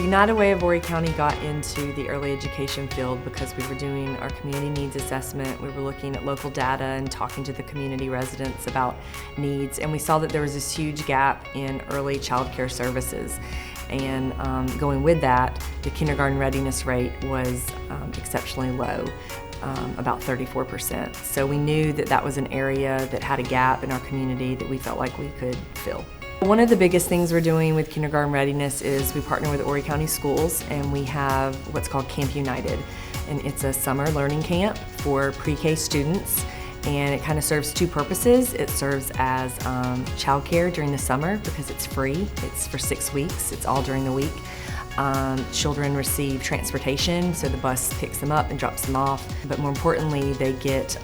United Way of Horry County got into the early education field because we were doing our community needs assessment. We were looking at local data and talking to the community residents about needs, and we saw that there was this huge gap in early child care services. And going with that, the kindergarten readiness rate was exceptionally low, about 34%. So we knew that that was an area that had a gap in our community that we felt like we could fill. One of the biggest things we're doing with kindergarten readiness is we partner with Horry County Schools, and we have what's called Camp United. And it's a summer learning camp for pre-K students, and it kind of serves two purposes. It serves as childcare during the summer because it's free. It's for 6 weeks. It's all during the week. Children receive transportation, so the bus picks them up and drops them off. But more importantly, they get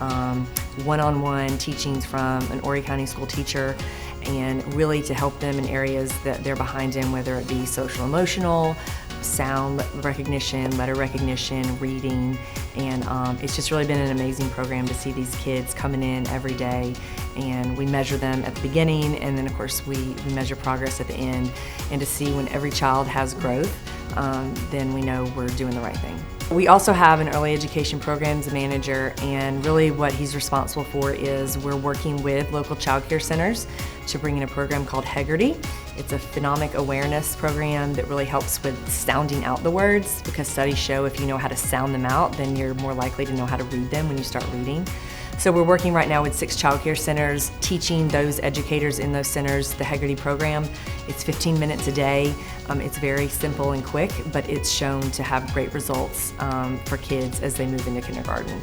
one-on-one teachings from an Horry County school teacher, and really to help them in areas that they're behind in, whether it be social emotional, sound recognition, letter recognition, reading, and it's just really been an amazing program to see these kids coming in every day, and we measure them at the beginning, and then of course we measure progress at the end, and to see when every child has growth, then we know we're doing the right thing. We also have an early education programs manager, and really what he's responsible for is we're working with local child care centers to bring in a program called Horry. It's a phonemic awareness program that really helps with sounding out the words, because studies show if you know how to sound them out, then you're more likely to know how to read them when you start reading. So we're working right now with 6 child care centers, teaching those educators in those centers the Horry program. It's 15 minutes a day. It's very simple and quick, but it's shown to have great results for kids as they move into kindergarten.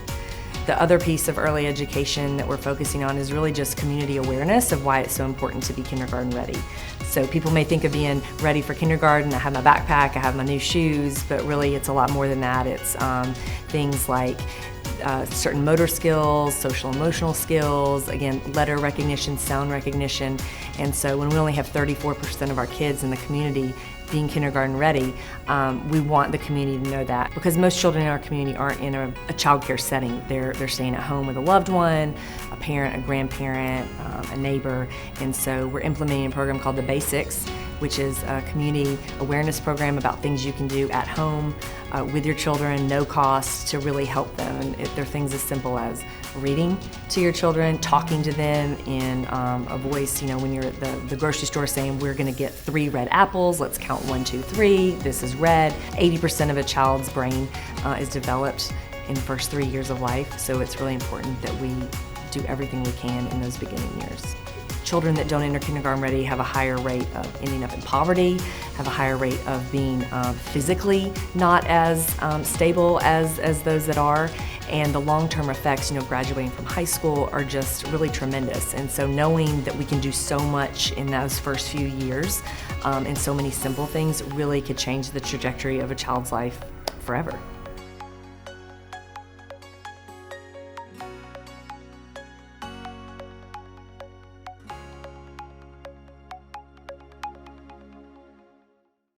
The other piece of early education that we're focusing on is really just community awareness of why it's so important to be kindergarten ready. So people may think of being ready for kindergarten, I have my backpack, I have my new shoes, but really it's a lot more than that. It's things like certain motor skills, social emotional skills, again, letter recognition, sound recognition. And so when we only have 34% of our kids in the community being kindergarten ready, we want the community to know that, because most children in our community aren't in a child care setting. They're staying at home with a loved one, a parent, a grandparent, a neighbor, and so we're implementing a program called The Basics, which is a community awareness program about things you can do at home with your children, no cost, to really help them. And they're things as simple as reading to your children, talking to them in a voice, you know, when you're at the grocery store saying, we're gonna get 3 red apples, let's count 1, 2, 3, this is red. 80% of a child's brain is developed in the first 3 years of life, so it's really important that we do everything we can in those beginning years. Children that don't enter kindergarten ready have a higher rate of ending up in poverty, have a higher rate of being physically not as stable as those that are, and the long-term effects, you know, graduating from high school are just really tremendous. And so knowing that we can do so much in those first few years and so many simple things really could change the trajectory of a child's life forever.